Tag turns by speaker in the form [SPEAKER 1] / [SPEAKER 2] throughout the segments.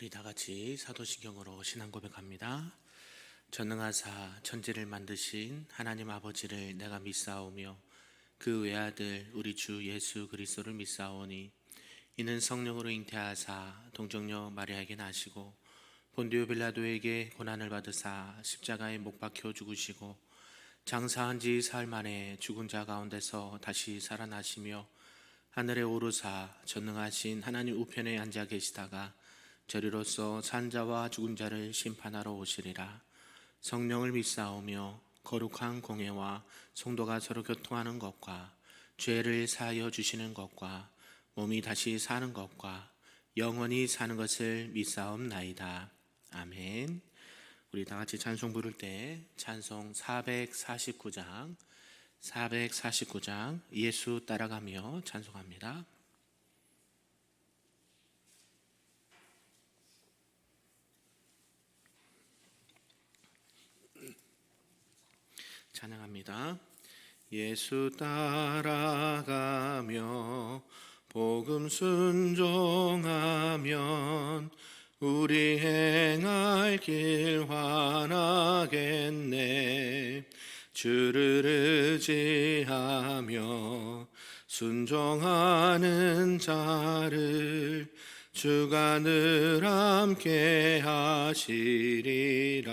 [SPEAKER 1] 우리 다 같이 사도신경으로 신앙 고백합니다. 전능하사 천지를 만드신 하나님 아버지를 내가 믿사오며 그 외아들 우리 주 예수 그리스도를 믿사오니 이는 성령으로 잉태하사 동정녀 마리아에게 나시고 본디오 빌라도에게 고난을 받으사 십자가에 못 박혀 죽으시고 장사한 지 사흘 만에 죽은 자 가운데서 다시 살아나시며 하늘에 오르사 전능하신 하나님 우편에 앉아 계시다가 저리로서 산 자와 죽은 자를 심판하러 오시리라. 성령을 믿사오며 거룩한 공회와 성도가 서로 교통하는 것과 죄를 사하여 주시는 것과 몸이 다시 사는 것과 영원히 사는 것을 믿사옵나이다. 아멘. 우리 다 같이 찬송 부를 때 찬송 449장 예수 따라가며 찬송합니다. 찬양합니다. 예수 따라가며 복음 순종하면 우리 행할 길 환하겠네. 주를 의지하며 순종하는 자를 주가 늘 함께 하시리라.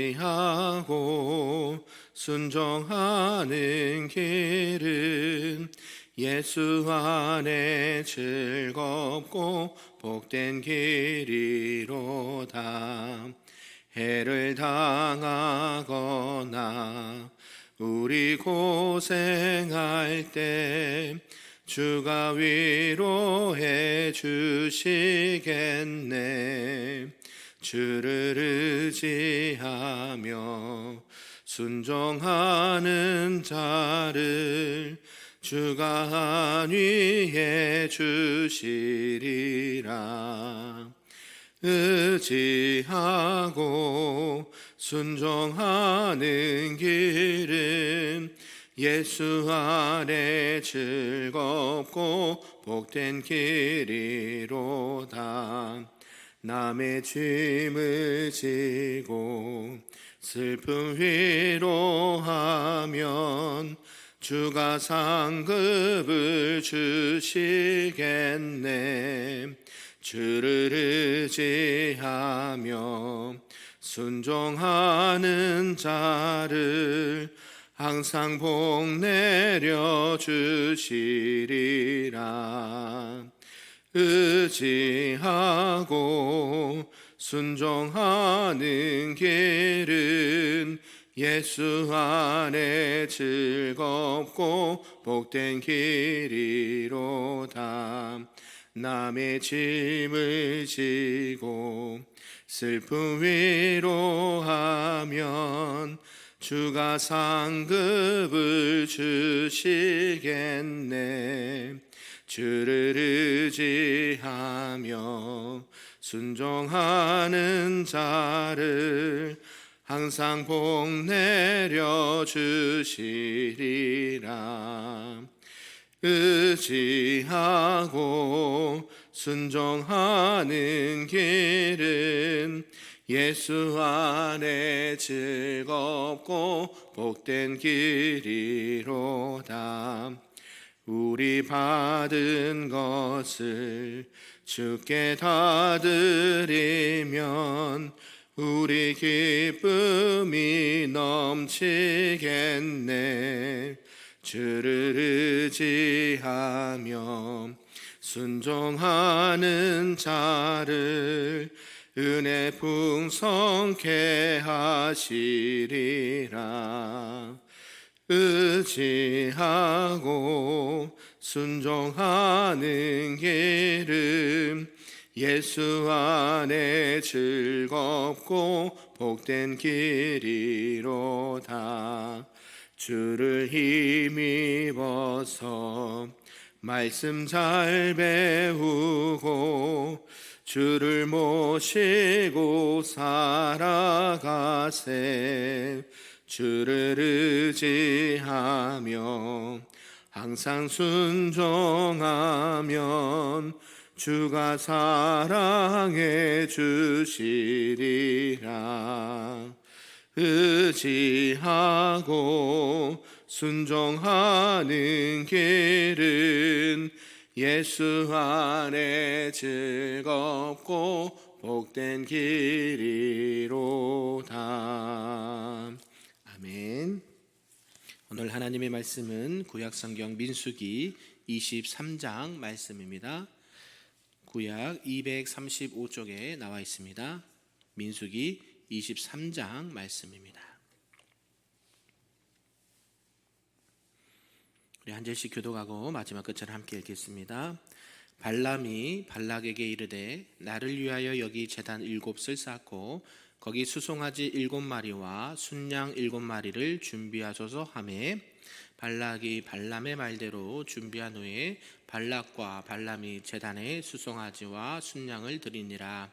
[SPEAKER 1] 의지하고 순종하는 길은 예수 안에 즐겁고 복된 길이로다. 해를 당하거나 우리 고생할 때 주가 위로해 주시겠네. 주를 의지하며 순종하는 자를 주가 안위해 주시리라. 의지하고 순종하는 길은 예수 안에 즐겁고 복된 길이로다. 남의 짐을 지고 슬픔 위로하면 주가 상급을 주시겠네. 주를 의지하며 순종하는 자를 항상 복 내려 주시리라. 의지하고 순종하는 길은 예수 안에 즐겁고 복된 길이로다. 남의 짐을 지고 슬픔 위로하면 주가 상급을 주시겠네. 주를 의지하며 순종하는 자를 항상 복 내려 주시리라. 의지하고 순종하는 길은 예수 안에 즐겁고 복된 길이로다. 우리 받은 것을 주께 다 드리면 우리 기쁨이 넘치겠네. 주를 의지하며 순종하는 자를 은혜 풍성케 하시리라. 의지하고 순종하는 길은 예수 안에 즐겁고 복된 길이로다. 주를 힘입어서 말씀 잘 배우고 주를 모시고 살아가세. 주를 의지하며 항상 순종하면 주가 사랑해 주시리라. 의지하고 순종하는 길은 예수 안에 즐겁고 복된 길이로다. 아멘. 오늘 하나님의 말씀은 구약성경 민수기 23장 말씀입니다. 구약 235쪽에 나와 있습니다. 민수기 23장 말씀입니다. 우리 한 절씩 교독하고 마지막 끝을 함께 읽겠습니다. 발람이 발락에게 이르되 나를 위하여 여기 제단 7을 쌓고 거기 수송아지 7마리와 순양 7마리를 준비하소서 하매 발락이 발람의 말대로 준비한 후에 발락과 발람이 제단에 수송아지와 순양을 드리니라.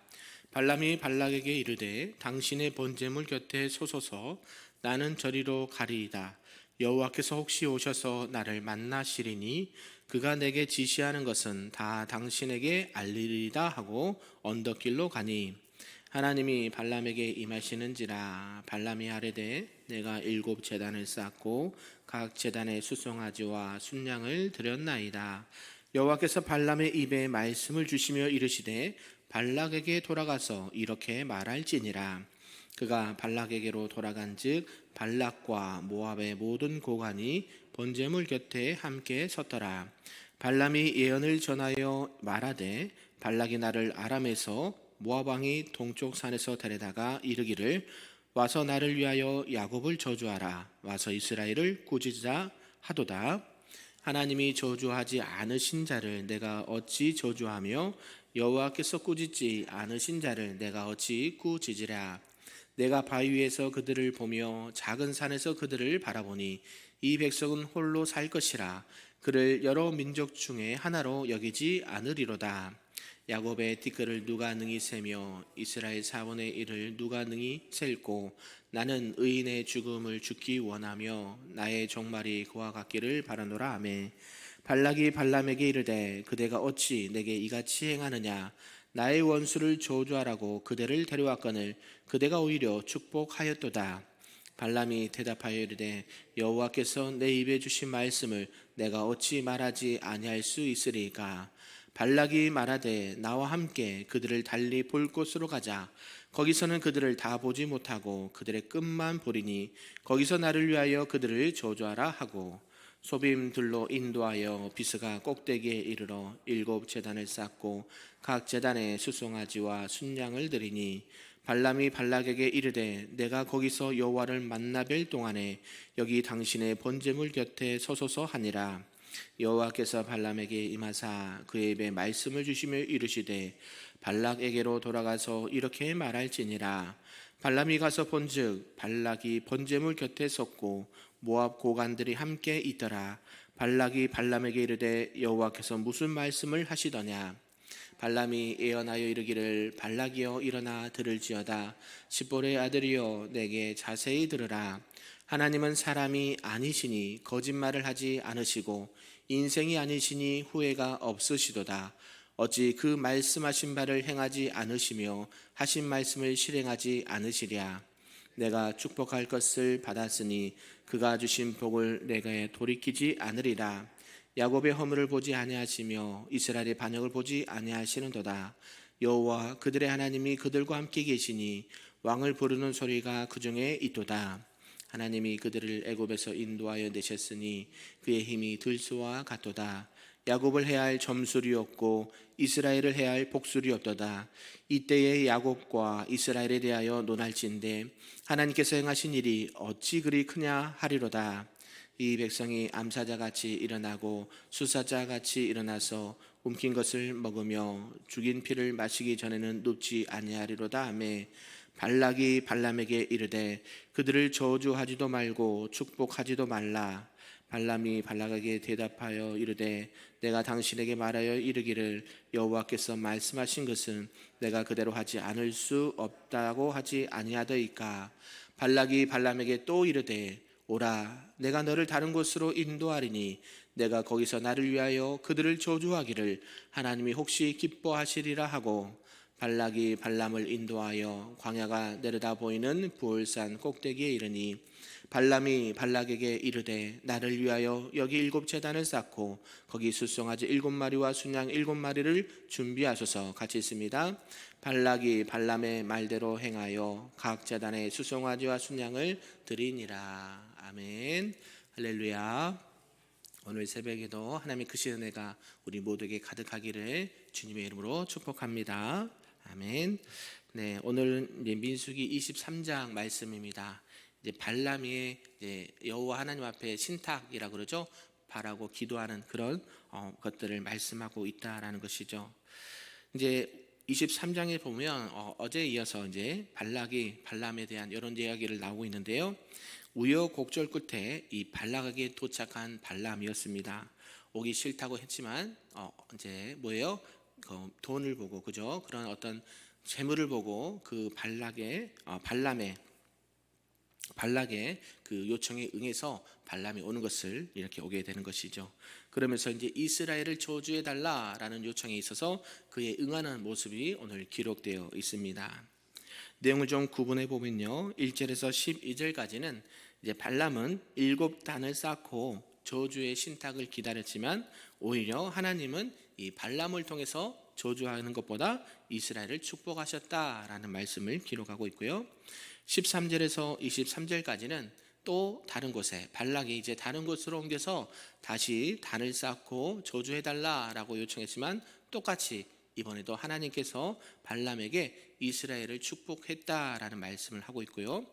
[SPEAKER 1] 발람이 발락에게 이르되 당신의 번제물 곁에 서소서 나는 저리로 가리이다. 여호와께서 혹시 오셔서 나를 만나시리니 그가 내게 지시하는 것은 다 당신에게 알리리다 하고 언덕길로 가니 하나님이 발람에게 임하시는지라. 발람이 아뢰되 내가 7 제단을 쌓고 각 제단에 수송아지와 순양을 드렸나이다. 여호와께서 발람의 입에 말씀을 주시며 이르시되 발락에게 돌아가서 이렇게 말할지니라. 그가 발락에게로 돌아간즉 발락과 모압의 모든 고관이 번제물 곁에 함께 섰더라. 발람이 예언을 전하여 말하되 발락이 나를 아람에서 모압 왕이 동쪽 산에서 데려다가 이르기를 와서 나를 위하여 야곱을 저주하라. 와서 이스라엘을 꾸짖자 하도다. 하나님이 저주하지 않으신 자를 내가 어찌 저주하며 여호와께서 꾸짖지 않으신 자를 내가 어찌 꾸짖으랴. 내가 바위 위에서 그들을 보며 작은 산에서 그들을 바라보니 이 백성은 홀로 살 것이라. 그를 여러 민족 중에 하나로 여기지 않으리로다. 야곱의 티끌을 누가 능히 세며 이스라엘 사원의 일을 누가 능히 셀고 나는 의인의 죽음을 죽기 원하며 나의 종말이 그와 같기를 바라노라 하매 발락이 발람에게 이르되 그대가 어찌 내게 이같이 행하느냐. 나의 원수를 저주하라고 그대를 데려왔거늘 그대가 오히려 축복하였도다. 발람이 대답하여 이르되 여호와께서 내 입에 주신 말씀을 내가 어찌 말하지 아니할 수 있으리까. 발락이 말하되 나와 함께 그들을 달리 볼 곳으로 가자. 거기서는 그들을 다 보지 못하고 그들의 끝만 보리니 거기서 나를 위하여 그들을 저주하라 하고 소빔들로 인도하여 비스가 꼭대기에 이르러 7 제단을 쌓고 각 제단에 수송아지와 순양을 드리니 발람이 발락에게 이르되 내가 거기서 여호와를 만나 뵐 동안에 여기 당신의 번제물 곁에 서소서 하니라. 여호와께서 발람에게 임하사 그의 입에 말씀을 주시며 이르시되 발락에게로 돌아가서 이렇게 말할지니라. 발람이 가서 본즉 발락이 번제물 곁에 섰고 모압 고관들이 함께 있더라. 발락이 발람에게 이르되 여호와께서 무슨 말씀을 하시더냐. 발람이 예언하여 이르기를 발락이여 일어나 들을지어다. 십볼의 아들이여 내게 자세히 들으라. 하나님은 사람이 아니시니 거짓말을 하지 않으시고 인생이 아니시니 후회가 없으시도다. 어찌 그 말씀하신 바를 행하지 않으시며 하신 말씀을 실행하지 않으시랴. 내가 축복할 것을 받았으니 그가 주신 복을 내게 돌이키지 않으리라. 야곱의 허물을 보지 아니하시며 이스라엘의 반역을 보지 아니하시는도다. 여호와 그들의 하나님이 그들과 함께 계시니 왕을 부르는 소리가 그 중에 있도다. 하나님이 그들을 애굽에서 인도하여 내셨으니 그의 힘이 들소와 같도다. 야곱을 해야 할 점술이 없고 이스라엘을 해야 할 복술이 없도다. 이때에 야곱과 이스라엘에 대하여 논할진대 하나님께서 행하신 일이 어찌 그리 크냐 하리로다. 이 백성이 암사자같이 일어나고 수사자같이 일어나서 움킨 것을 먹으며 죽인 피를 마시기 전에는 눕지 아니하리로다 하매 발락이 발람에게 이르되 그들을 저주하지도 말고 축복하지도 말라. 발람이 발락에게 대답하여 이르되 내가 당신에게 말하여 이르기를 여호와께서 말씀하신 것은 내가 그대로 하지 않을 수 없다고 하지 아니하더이까. 발락이 발람에게 또 이르되 오라 내가 너를 다른 곳으로 인도하리니 내가 거기서 나를 위하여 그들을 저주하기를 하나님이 혹시 기뻐하시리라 하고 발락이 발람을 인도하여 광야가 내려다 보이는 부올산 꼭대기에 이르니 발람이 발락에게 이르되 나를 위하여 여기 7제단을 쌓고 거기 숫송아지 7마리와 순양 7마리를 준비하소서. 같이 있습니다. 발락이 발람의 말대로 행하여 각 제단에 숫송아지와 순양을 드리니라. 아멘. 할렐루야. 오늘 새벽에도 하나님의 크신 은혜가 우리 모두에게 가득하기를 주님의 이름으로 축복합니다. 아멘. 네, 오늘 민수기 23장 말씀입니다. 이제 발람이 이제 여호와 하나님 앞에 신탁이라 그러죠. 바라고 기도하는 그런 것들을 말씀하고 있다라는 것이죠. 이제 23장에 보면 어제에 이어서 이제 발락이 발람에 대한 이런 이야기를 나오고 있는데요. 우여곡절 끝에 이 발락에게 도착한 발람이었습니다. 오기 싫다고 했지만 이제 뭐예요? 돈을 보고 그죠? 그런 어떤 재물을 보고 그 발락의 그 요청에 응해서 발람이 오는 것을 이렇게 오게 되는 것이죠. 그러면서 이제 이스라엘을 저주해 달라라는 요청에 있어서 그에 응하는 모습이 오늘 기록되어 있습니다. 내용을 좀 구분해 보면요, 1절에서 12절까지는 이제 발람은 7단을 쌓고 저주의 신탁을 기다렸지만 오히려 하나님은 이 발람을 통해서 저주하는 것보다 이스라엘을 축복하셨다라는 말씀을 기록하고 있고요. 13절에서 23절까지는 또 다른 곳에 발락이 이제 다른 곳으로 옮겨서 다시 단을 쌓고 저주해달라라고 요청했지만 똑같이 이번에도 하나님께서 발람에게 이스라엘을 축복했다라는 말씀을 하고 있고요.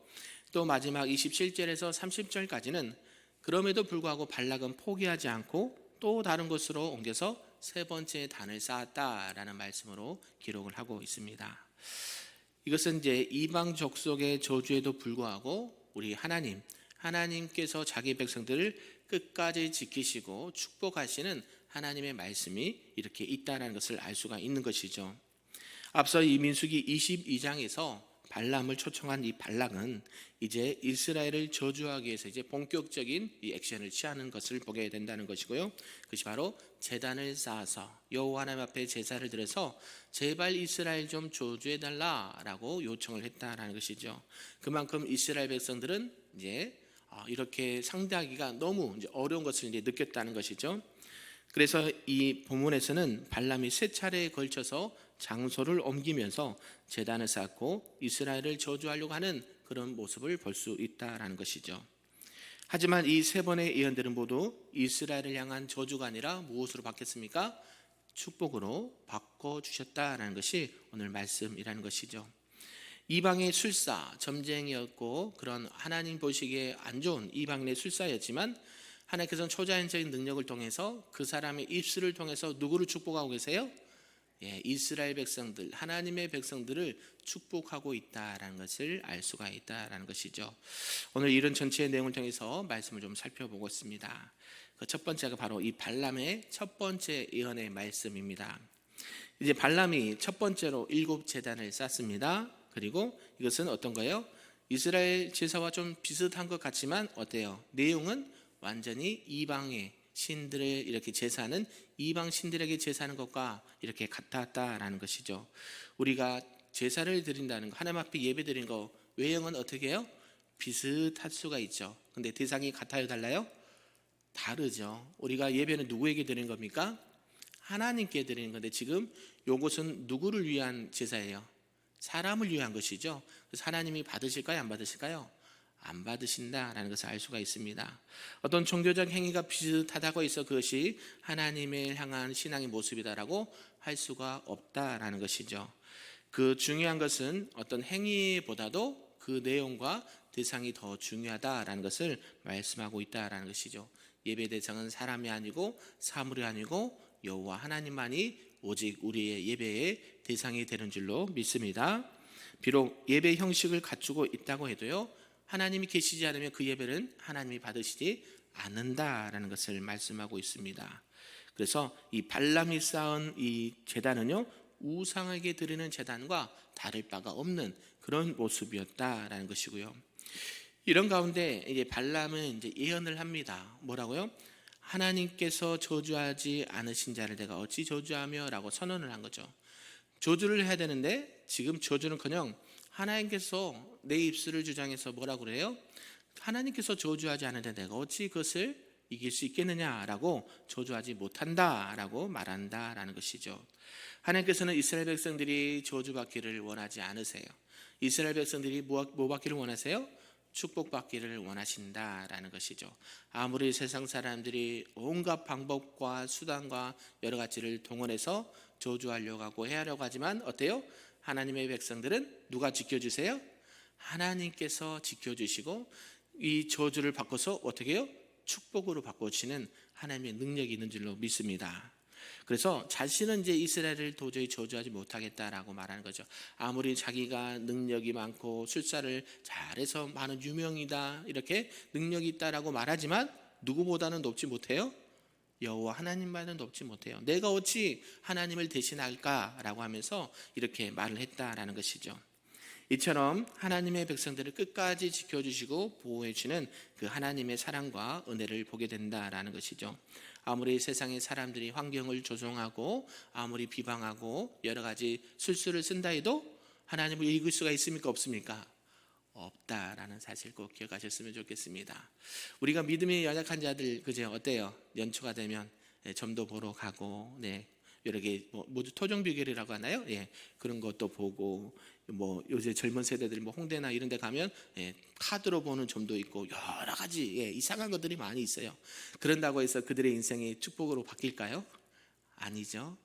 [SPEAKER 1] 또 마지막 27절에서 30절까지는 그럼에도 불구하고 발락은 포기하지 않고 또 다른 곳으로 옮겨서 세 번째 단을 쌓았다라는 말씀으로 기록을 하고 있습니다. 이것은 이제 이방 족속의 저주에도 불구하고 우리 하나님께서 자기 백성들을 끝까지 지키시고 축복하시는 하나님의 말씀이 이렇게 있다는 것을 알 수가 있는 것이죠. 앞서 이 민수기 22장에서 발람을 초청한 이 발락은 이제 이스라엘을 저주하기 위해서 이제 본격적인 이 액션을 취하는 것을 보게 된다는 것이고요. 그것이 바로 제단을 쌓아서 여호와 하나님 앞에 제사를 드려서 제발 이스라엘 좀 저주해 달라라고 요청을 했다라는 것이죠. 그만큼 이스라엘 백성들은 이제 이렇게 상대하기가 너무 이제 어려운 것을 이제 느꼈다는 것이죠. 그래서 이 본문에서는 발람이 3차례에 걸쳐서 장소를 옮기면서 제단을 쌓고 이스라엘을 저주하려고 하는 그런 모습을 볼 수 있다라는 것이죠. 하지만 이 3번의 예언들은 모두 이스라엘을 향한 저주가 아니라 무엇으로 바뀌었습니까? 축복으로 바꿔주셨다라는 것이 오늘 말씀이라는 것이죠. 이방의 술사, 점쟁이였고 그런 하나님 보시기에 안 좋은 이방인의 술사였지만 하나님께서는 초자연적인 능력을 통해서 그 사람의 입술을 통해서 누구를 축복하고 계세요? 이스라엘 백성들, 하나님의 백성들을 축복하고 있다라는 것을 알 수가 있다라는 것이죠. 오늘 이런 전체의 내용을 통해서 말씀을 좀 살펴보겠습니다. 그 첫 번째가 바로 이 발람의 첫 번째 예언의 말씀입니다. 이제 발람이 첫 번째로 7제단을 쌓습니다. 그리고 이것은 어떤 거예요? 이스라엘 제사와 좀 비슷한 것 같지만 어때요? 내용은 완전히 이방의 신들을 이렇게 제사하는 이방 신들에게 제사하는 것과 이렇게 같았다라는 것이죠. 우리가 제사를 드린다는 거, 하나님 앞에 예배 드린 거 외형은 어떻게 해요? 비슷할 수가 있죠. 근데 대상이 같아요, 달라요? 다르죠. 우리가 예배는 누구에게 드리는 겁니까? 하나님께 드리는 건데 지금 이것은 누구를 위한 제사예요? 사람을 위한 것이죠. 그래서 하나님이 받으실까요, 안 받으실까요? 안 받으신다라는 것을 알 수가 있습니다. 어떤 종교적 행위가 비슷하다고 해서 그것이 하나님을 향한 신앙의 모습이다라고 할 수가 없다라는 것이죠. 그 중요한 것은 어떤 행위보다도 그 내용과 대상이 더 중요하다라는 것을 말씀하고 있다라는 것이죠. 예배 대상은 사람이 아니고 사물이 아니고 여호와 하나님만이 오직 우리의 예배의 대상이 되는 줄로 믿습니다. 비록 예배 형식을 갖추고 있다고 해도요, 하나님이 계시지 않으면 그 예배는 하나님이 받으시지 않는다라는 것을 말씀하고 있습니다. 그래서 이 발람이 쌓은 이 제단은요, 우상에게 드리는 제단과 다를 바가 없는 그런 모습이었다라는 것이고요. 이런 가운데 이제 발람은 이제 예언을 합니다. 뭐라고요? 하나님께서 저주하지 않으신 자를 내가 어찌 저주하며 라고 선언을 한 거죠. 저주를 해야 되는데 지금 저주는커녕 하나님께서 내 입술을 주장해서 뭐라고 그래요? 하나님께서 저주하지 않은데 내가 어찌 그것을 이길 수 있겠느냐라고 저주하지 못한다라고 말한다라는 것이죠. 하나님께서는 이스라엘 백성들이 저주받기를 원하지 않으세요. 이스라엘 백성들이 뭐 받기를 원하세요? 축복받기를 원하신다라는 것이죠. 아무리 세상 사람들이 온갖 방법과 수단과 여러 가지를 동원해서 저주하려고 하고 해하려고 하지만 어때요? 하나님의 백성들은 누가 지켜주세요? 하나님께서 지켜주시고 이 저주를 바꿔서 어떻게 해요? 축복으로 바꿔주시는 하나님의 능력이 있는 줄로 믿습니다. 그래서 자신은 이제 이스라엘을 도저히 저주하지 못하겠다라고 말하는 거죠. 아무리 자기가 능력이 많고 술사를 잘해서 많은 유명이다 이렇게 능력이 있다라고 말하지만 누구보다는 높지 못해요? 여호와 하나님만은 높지 못해요. 내가 어찌 하나님을 대신할까라고 하면서 이렇게 말을 했다라는 것이죠. 이처럼 하나님의 백성들을 끝까지 지켜주시고 보호해주는 그 하나님의 사랑과 은혜를 보게 된다라는 것이죠. 아무리 세상의 사람들이 환경을 조종하고 아무리 비방하고 여러 가지 술수를 쓴다 해도 하나님을 이길 수가 있습니까? 없습니까? 없다라는 사실 꼭 기억하셨으면 좋겠습니다. 우리가 믿음이 연약한 자들 그제 어때요? 연초가 되면 점도 보러 가고 여러 개 모두 토종 비결이라고 하나요? 그런 것도 보고 요새 젊은 세대들이 홍대나 이런 데 가면 카드로 보는 점도 있고 여러 가지 이상한 것들이 많이 있어요. 그런다고 해서 그들의 인생이 축복으로 바뀔까요? 아니죠.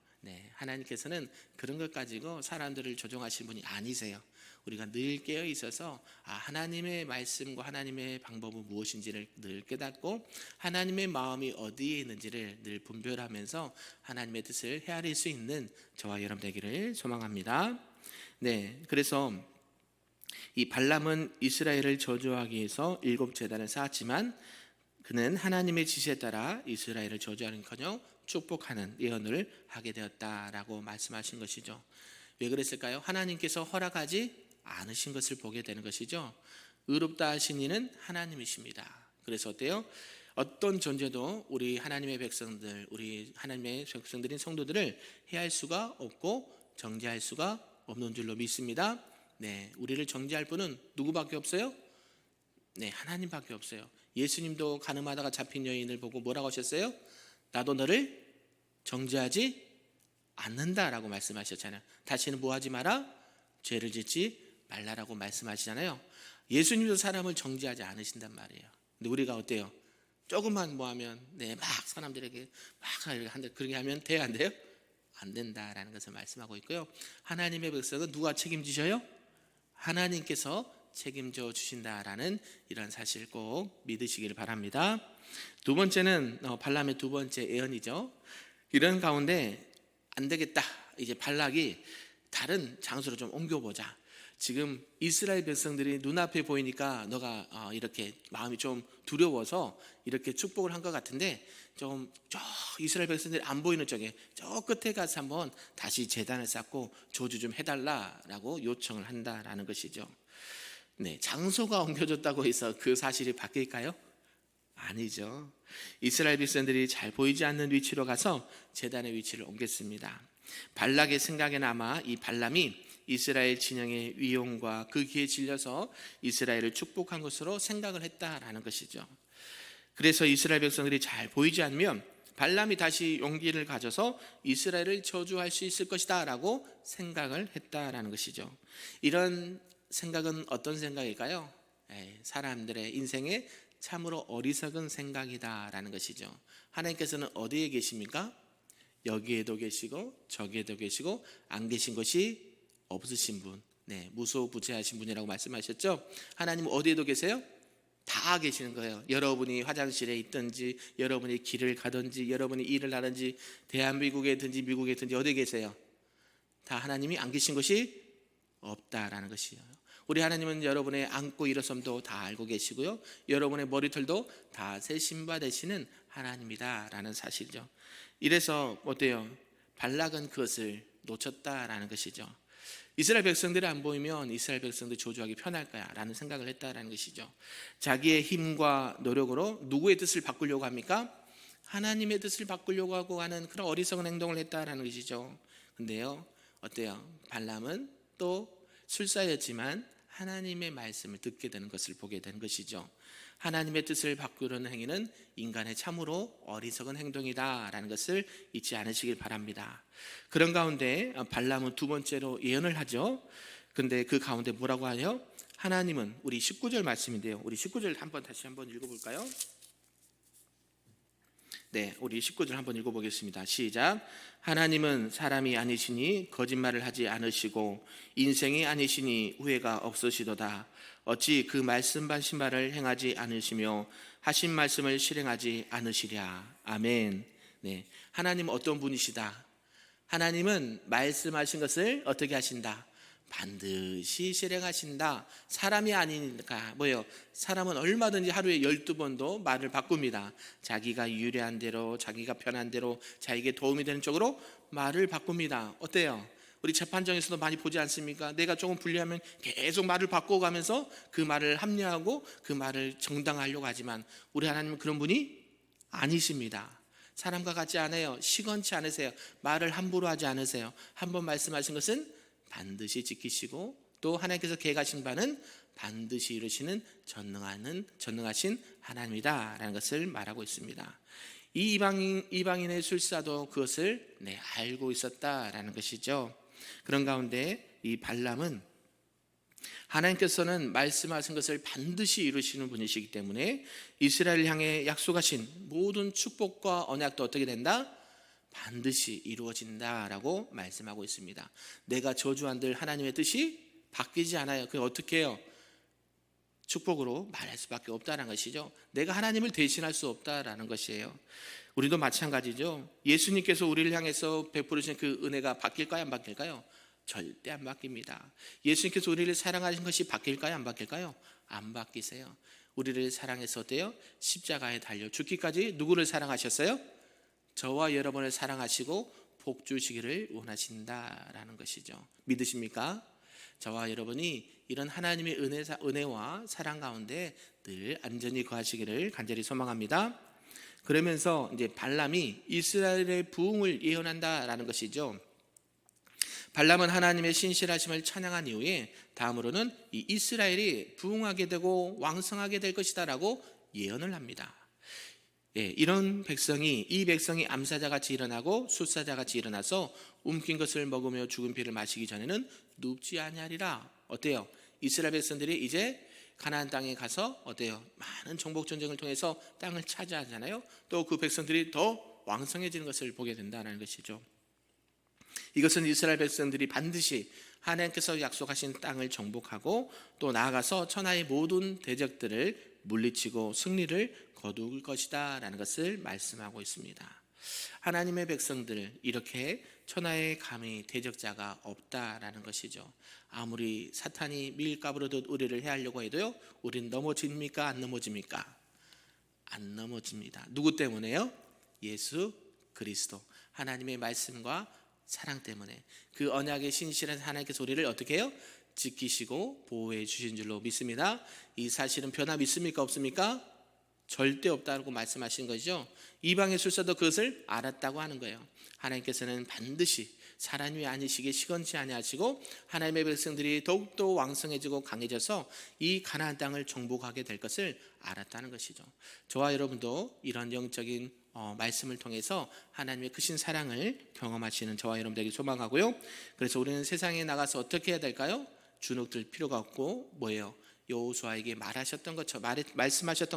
[SPEAKER 1] 하나님께서는 그런 것 가지고 사람들을 조종하시는 분이 아니세요. 우리가 늘 깨어 있어서 하나님의 말씀과 하나님의 방법은 무엇인지를 늘 깨닫고 하나님의 마음이 어디에 있는지를 늘 분별하면서 하나님의 뜻을 헤아릴 수 있는 저와 여러분 되기를 소망합니다. 그래서 이 발람은 이스라엘을 저주하기 위해서 7제단을 쌓았지만 그는 하나님의 지시에 따라 이스라엘을 저주하는커녕 축복하는 예언을 하게 되었다라고 말씀하신 것이죠. 왜 그랬을까요? 하나님께서 허락하지 않으신 것을 보게 되는 것이죠. 의롭다 하신 이는 하나님이십니다. 그래서 어때요? 어떤 존재도 우리 하나님의 백성들, 우리 하나님의 백성들인 성도들을 해할 수가 없고 정죄할 수가 없는 줄로 믿습니다. 우리를 정죄할 분은 누구밖에 없어요? 하나님밖에 없어요. 예수님도 가늠하다가 잡힌 여인을 보고 뭐라고 하셨어요? 나도 너를 정죄하지 않는다라고 말씀하셨잖아요. 다시는 뭐하지 마라? 죄를 짓지 말라라고 말씀하시잖아요. 예수님도 사람을 정죄하지 않으신단 말이에요. 근데 우리가 어때요? 조금만 뭐하면 막 사람들에게 막 한다 그렇게 하면 돼요, 안 돼요? 안 된다라는 것을 말씀하고 있고요. 하나님의 백성은 누가 책임지셔요? 하나님께서 책임져 주신다라는 이런 사실 꼭 믿으시길 바랍니다. 두 번째는 발람의 두 번째 예언이죠. 이런 가운데 안 되겠다. 이제 발락이 다른 장소로 좀 옮겨보자. 지금 이스라엘 백성들이 눈앞에 보이니까 너가 이렇게 마음이 좀 두려워서 이렇게 축복을 한 것 같은데 좀 저 이스라엘 백성들이 안 보이는 쪽에 저 끝에 가서 한번 다시 제단을 쌓고 저주 좀 해달라라고 요청을 한다라는 것이죠. 장소가 옮겨졌다고 해서 그 사실이 바뀔까요? 아니죠. 이스라엘 백성들이 잘 보이지 않는 위치로 가서 제단의 위치를 옮겼습니다. 발락의 생각에 남아 이 발람이 이스라엘 진영의 위용과 그 기에 질려서 이스라엘을 축복한 것으로 생각을 했다라는 것이죠. 그래서 이스라엘 백성들이 잘 보이지 않으면 발람이 다시 용기를 가져서 이스라엘을 저주할 수 있을 것이다 라고 생각을 했다라는 것이죠. 이런 생각은 어떤 생각일까요? 사람들의 인생에 참으로 어리석은 생각이다라는 것이죠. 하나님께서는 어디에 계십니까? 여기에도 계시고 저기에도 계시고 안 계신 것이 없으신 분, 무소부재하신 분이라고 말씀하셨죠. 하나님은 어디에도 계세요? 다 계시는 거예요. 여러분이 화장실에 있든지 여러분이 길을 가든지 여러분이 일을 하든지 대한민국에 있든지 미국에 있든지 어디에 계세요? 다 하나님이 안 계신 것이 없다라는 것이에요. 우리 하나님은 여러분의 앉고 일어섬도 다 알고 계시고요, 여러분의 머리털도 다 세신 바 되시는 하나님이다라는 사실이죠. 이래서 어때요? 발락은 그것을 놓쳤다라는 것이죠. 이스라엘 백성들이 안 보이면 이스라엘 백성들 저주하기 편할 거야 라는 생각을 했다라는 것이죠. 자기의 힘과 노력으로 누구의 뜻을 바꾸려고 합니까? 하나님의 뜻을 바꾸려고 하고 하는 그런 어리석은 행동을 했다라는 것이죠. 근데요, 어때요? 발람은 또 술사였지만 하나님의 말씀을 듣게 되는 것을 보게 되는 것이죠. 하나님의 뜻을 바꾸려는 행위는 인간의 참으로 어리석은 행동이다라는 것을 잊지 않으시길 바랍니다. 그런 가운데 발람은 두 번째로 예언을 하죠. 근데 그 가운데 뭐라고 하요? 하나님은, 우리 19절 말씀인데요, 우리 19절 다시 한번 읽어볼까요? 네, 우리 19절 한번 읽어보겠습니다. 시작. 하나님은 사람이 아니시니 거짓말을 하지 않으시고 인생이 아니시니 후회가 없으시도다. 어찌 그 말씀하신 바를 행하지 않으시며 하신 말씀을 실행하지 않으시랴. 아멘. 네, 하나님은 어떤 분이시다? 하나님은 말씀하신 것을 어떻게 하신다? 반드시 실행하신다. 사람이 아니니까 뭐예요? 사람은 얼마든지 하루에 12번도 말을 바꿉니다. 자기가 유리한 대로, 자기가 편한 대로, 자기에게 도움이 되는 쪽으로 말을 바꿉니다. 어때요? 우리 재판정에서도 많이 보지 않습니까? 내가 조금 불리하면 계속 말을 바꿔가면서 그 말을 합리화하고 그 말을 정당화하려고 하지만 우리 하나님은 그런 분이 아니십니다. 사람과 같지 않아요. 시건치 않으세요. 말을 함부로 하지 않으세요. 한번 말씀하신 것은 반드시 지키시고, 또 하나님께서 계획하신 바는 반드시 이루시는 전능하신 하나님이다라는 것을 말하고 있습니다. 이 이방인의 술사도 그것을 알고 있었다라는 것이죠. 그런 가운데 이 발람은 하나님께서는 말씀하신 것을 반드시 이루시는 분이시기 때문에 이스라엘을 향해 약속하신 모든 축복과 언약도 어떻게 된다? 반드시 이루어진다라고 말씀하고 있습니다. 내가 저주한들 하나님의 뜻이 바뀌지 않아요. 그게 어떻게 해요? 축복으로 말할 수밖에 없다는 것이죠. 내가 하나님을 대신할 수 없다라는 것이에요. 우리도 마찬가지죠. 예수님께서 우리를 향해서 베풀으신 그 은혜가 바뀔까요? 안 바뀔까요? 절대 안 바뀝니다. 예수님께서 우리를 사랑하신 것이 바뀔까요? 안 바뀔까요? 안 바뀌세요. 우리를 사랑해서 어때요? 십자가에 달려 죽기까지 누구를 사랑하셨어요? 저와 여러분을 사랑하시고 복 주시기를 원하신다라는 것이죠. 믿으십니까? 저와 여러분이 이런 하나님의 은혜와 사랑 가운데 늘 안전히 거하시기를 간절히 소망합니다. 그러면서 이제 발람이 이스라엘의 부흥을 예언한다라는 것이죠. 발람은 하나님의 신실하심을 찬양한 이후에 다음으로는 이 이스라엘이 부흥하게 되고 왕성하게 될 것이다라고 예언을 합니다. 이런 이 백성이 암사자같이 일어나고 숫사자같이 일어나서 움킨 것을 먹으며 죽은 피를 마시기 전에는 눕지 아니하리라. 어때요? 이스라엘 백성들이 이제 가나안 땅에 가서 어때요? 많은 정복 전쟁을 통해서 땅을 차지하잖아요. 또 그 백성들이 더 왕성해지는 것을 보게 된다는 것이죠. 이것은 이스라엘 백성들이 반드시 하나님께서 약속하신 땅을 정복하고 또 나아가서 천하의 모든 대적들을 물리치고 승리를 거둘 것이다 라는 것을 말씀하고 있습니다. 하나님의 백성들, 이렇게 천하에 감히 대적자가 없다라는 것이죠. 아무리 사탄이 밀가부르듯 우리를 해하려고 해도요, 우린 넘어집니까? 안 넘어집니까? 안 넘어집니다. 누구 때문에요? 예수 그리스도, 하나님의 말씀과 사랑 때문에, 그 언약의 신실한 하나님께서 우리를 어떻게 해요? 지키시고 보호해 주신 줄로 믿습니다. 이 사실은 변화 믿습니까? 없습니까? 절대 없다고 말씀하신 것이죠. 이방의 술사도 그것을 알았다고 하는 거예요. 하나님께서는 반드시 사람이 아니시기에 시건치 아니하시고 하나님의 백성들이 더욱더 왕성해지고 강해져서 이 가나안 땅을 정복하게 될 것을 알았다는 것이죠. 저와 여러분도 이런 영적인 말씀을 통해서 하나님의 크신 사랑을 경험하시는 저와 여러분들에게 소망하고요. 그래서 우리는 세상에 나가서 어떻게 해야 될까요? 주눅들 필요가 없고 뭐예요? 여호수아에게 말씀하셨던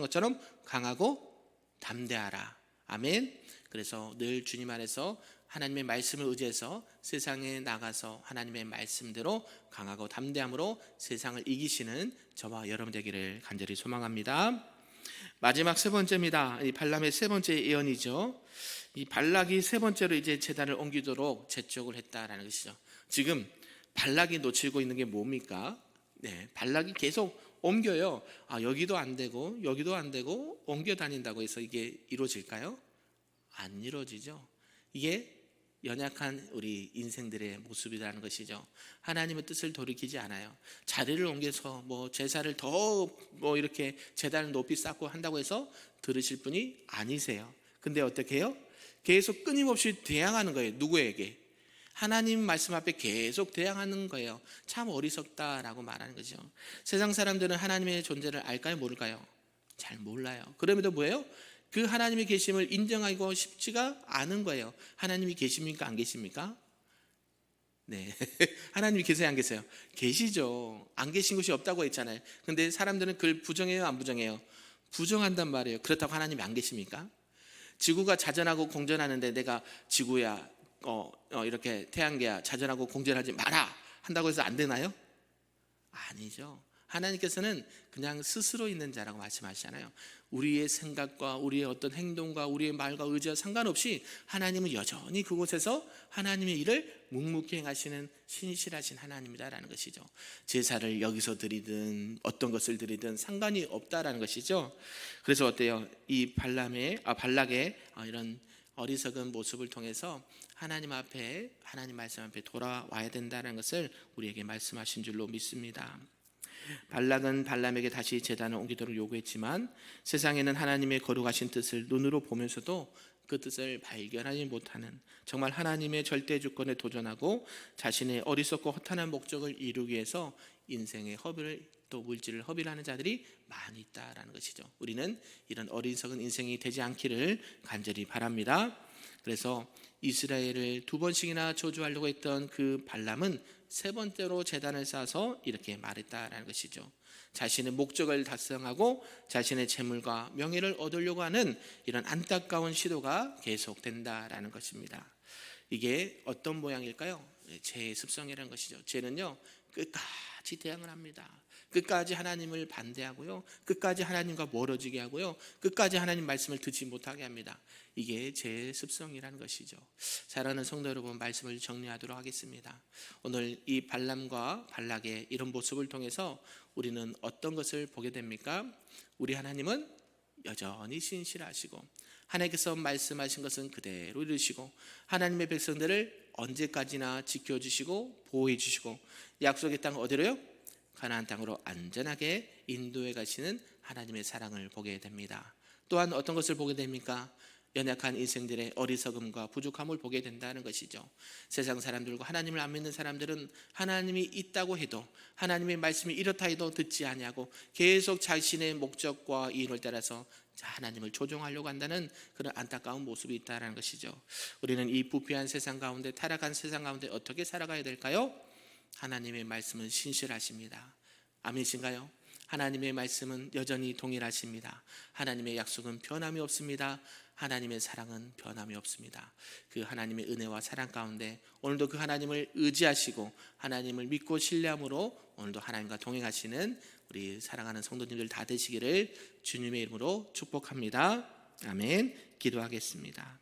[SPEAKER 1] 것처럼 강하고 담대하라. 아멘. 그래서 늘 주님 안에서 하나님의 말씀을 의지해서 세상에 나가서 하나님의 말씀대로 강하고 담대함으로 세상을 이기시는 저와 여러분 되기를 간절히 소망합니다. 마지막 세 번째입니다. 이 발람의 세 번째 예언이죠. 이 발락이 세 번째로 이제 제단을 옮기도록 재촉을 했다라는 것이죠. 지금 발락이 놓치고 있는 게 뭡니까? 발락이 계속 옮겨요. 여기도 안 되고 여기도 안 되고 옮겨 다닌다고 해서 이게 이루어질까요? 안 이루어지죠. 이게 연약한 우리 인생들의 모습이라는 것이죠. 하나님의 뜻을 돌이키지 않아요. 자리를 옮겨서 제사를 더 이렇게 제단을 높이 쌓고 한다고 해서 들으실 분이 아니세요. 근데 어떻게 해요? 계속 끊임없이 대항하는 거예요. 누구에게? 하나님 말씀 앞에 계속 대항하는 거예요. 참 어리석다라고 말하는 거죠. 세상 사람들은 하나님의 존재를 알까요? 모를까요? 잘 몰라요. 그럼에도 뭐예요? 그 하나님의 계심을 인정하고 싶지가 않은 거예요. 하나님이 계십니까? 안 계십니까? 네. 하나님이 계세요? 안 계세요? 계시죠. 안 계신 곳이 없다고 했잖아요. 근데 사람들은 그걸 부정해요? 안 부정해요? 부정한단 말이에요. 그렇다고 하나님이 안 계십니까? 지구가 자전하고 공전하는데 내가 지구야, 이렇게 태양계야 자전하고 공전하지 마라 한다고 해서 안 되나요? 아니죠. 하나님께서는 그냥 스스로 있는 자라고 말씀하시잖아요. 우리의 생각과 우리의 어떤 행동과 우리의 말과 의지와 상관없이 하나님은 여전히 그곳에서 하나님의 일을 묵묵히 행하시는 신실하신 하나님이다라는 것이죠. 제사를 여기서 드리든 어떤 것을 드리든 상관이 없다라는 것이죠. 그래서 어때요? 이 발락의 이런 어리석은 모습을 통해서 하나님 앞에, 하나님 말씀 앞에 돌아와야 된다는 것을 우리에게 말씀하신 줄로 믿습니다. 발락은 발람에게 다시 제단을 옮기도록 요구했지만 세상에는 하나님의 거룩하신 뜻을 눈으로 보면서도 그 뜻을 발견하지 못하는, 정말 하나님의 절대 주권에 도전하고 자신의 어리석고 허탄한 목적을 이루기 위해서 인생의 허비를, 또 물질을 허비하는 자들이 많이 있다라는 것이죠. 우리는 이런 어리석은 인생이 되지 않기를 간절히 바랍니다. 그래서 이스라엘을 2번씩이나 저주하려고 했던 그 발람은 3번째로 제단을 쌓아서 이렇게 말했다라는 것이죠. 자신의 목적을 달성하고 자신의 재물과 명예를 얻으려고 하는 이런 안타까운 시도가 계속된다라는 것입니다. 이게 어떤 모양일까요? 죄의 습성이라는 것이죠. 죄는요, 끝까지 대항을 합니다. 끝까지 하나님을 반대하고요, 끝까지 하나님과 멀어지게 하고요, 끝까지 하나님 말씀을 듣지 못하게 합니다. 이게 죄의 습성이라는 것이죠. 사랑하는 성도 여러분, 말씀을 정리하도록 하겠습니다. 오늘 이 발람과 발락의 이런 모습을 통해서 우리는 어떤 것을 보게 됩니까? 우리 하나님은 여전히 신실하시고 하나님께서 말씀하신 것은 그대로 이루시고 하나님의 백성들을 언제까지나 지켜주시고 보호해주시고 약속의 땅 어디로요? 가나안 땅으로 안전하게 인도해 가시는 하나님의 사랑을 보게 됩니다. 또한 어떤 것을 보게 됩니까? 연약한 인생들의 어리석음과 부족함을 보게 된다는 것이죠. 세상 사람들과 하나님을 안 믿는 사람들은 하나님이 있다고 해도, 하나님의 말씀이 이렇다 해도 듣지 아니하고 계속 자신의 목적과 이윤을 따라서 하나님을 조종하려고 한다는 그런 안타까운 모습이 있다는 것이죠. 우리는 이 부패한 세상 가운데, 타락한 세상 가운데 어떻게 살아가야 될까요? 하나님의 말씀은 신실하십니다. 아멘이신가요? 하나님의 말씀은 여전히 동일하십니다. 하나님의 약속은 변함이 없습니다. 하나님의 사랑은 변함이 없습니다. 그 하나님의 은혜와 사랑 가운데 오늘도 그 하나님을 의지하시고 하나님을 믿고 신뢰함으로 오늘도 하나님과 동행하시는 우리 사랑하는 성도님들 다 되시기를 주님의 이름으로 축복합니다. 아멘. 기도하겠습니다.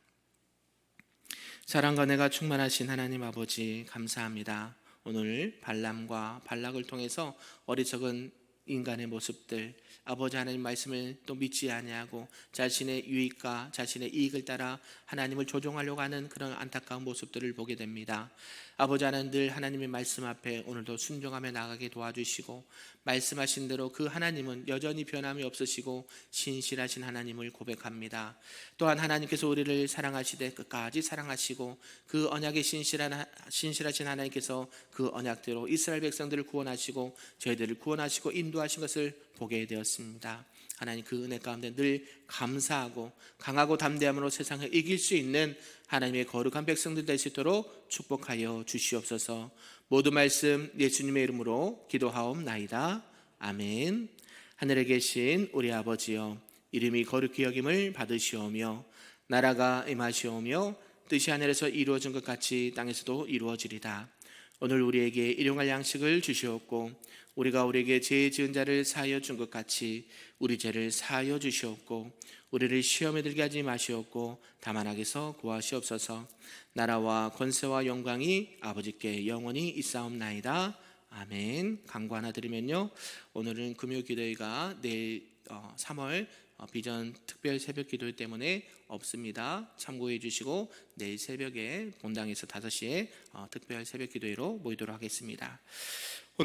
[SPEAKER 1] 사랑과 은혜가 충만하신 하나님 아버지, 감사합니다. 오늘 발람과 발락을 통해서 어리석은 인간의 모습들, 아버지 하나님 말씀을 또 믿지 아니하고 자신의 유익과 자신의 이익을 따라 하나님을 조종하려고 하는 그런 안타까운 모습들을 보게 됩니다. 아버지 하나님, 늘 하나님의 말씀 앞에 오늘도 순종하며 나가게 도와주시고 말씀하신 대로 그 하나님은 여전히 변함이 없으시고 신실하신 하나님을 고백합니다. 또한 하나님께서 우리를 사랑하시되 끝까지 사랑하시고 그 언약에 신실하신 하나님께서 그 언약대로 이스라엘 백성들을 구원하시고 저희들을 구원하시고 인도하신 것을 보게 되었습니다. 하나님, 그 은혜 가운데 늘 감사하고 강하고 담대함으로 세상을 이길 수 있는 하나님의 거룩한 백성들 될 수 있도록 축복하여 주시옵소서. 모든 말씀 예수님의 이름으로 기도하옵나이다. 아멘. 하늘에 계신 우리 아버지여, 이름이 거룩히 여김을 받으시오며 나라가 임하시오며 뜻이 하늘에서 이루어진 것 같이 땅에서도 이루어지리다. 오늘 우리에게 일용할 양식을 주시옵고 우리가 우리에게 죄 지은 자를 사하여 준 것 같이 우리 죄를 사하여 주시옵고 우리를 시험에 들게 하지 마시옵고 다만 악에서 구하시옵소서. 나라와 권세와 영광이 아버지께 영원히 있사옵나이다. 아멘. 강구 하나 드리면요, 오늘은 금요 기도회가 내일 3월 비전 특별 새벽 기도 때문에 없습니다. 참고해 주시고 내일 새벽에 본당에서 5시에 특별 새벽 기도회로 모이도록 하겠습니다.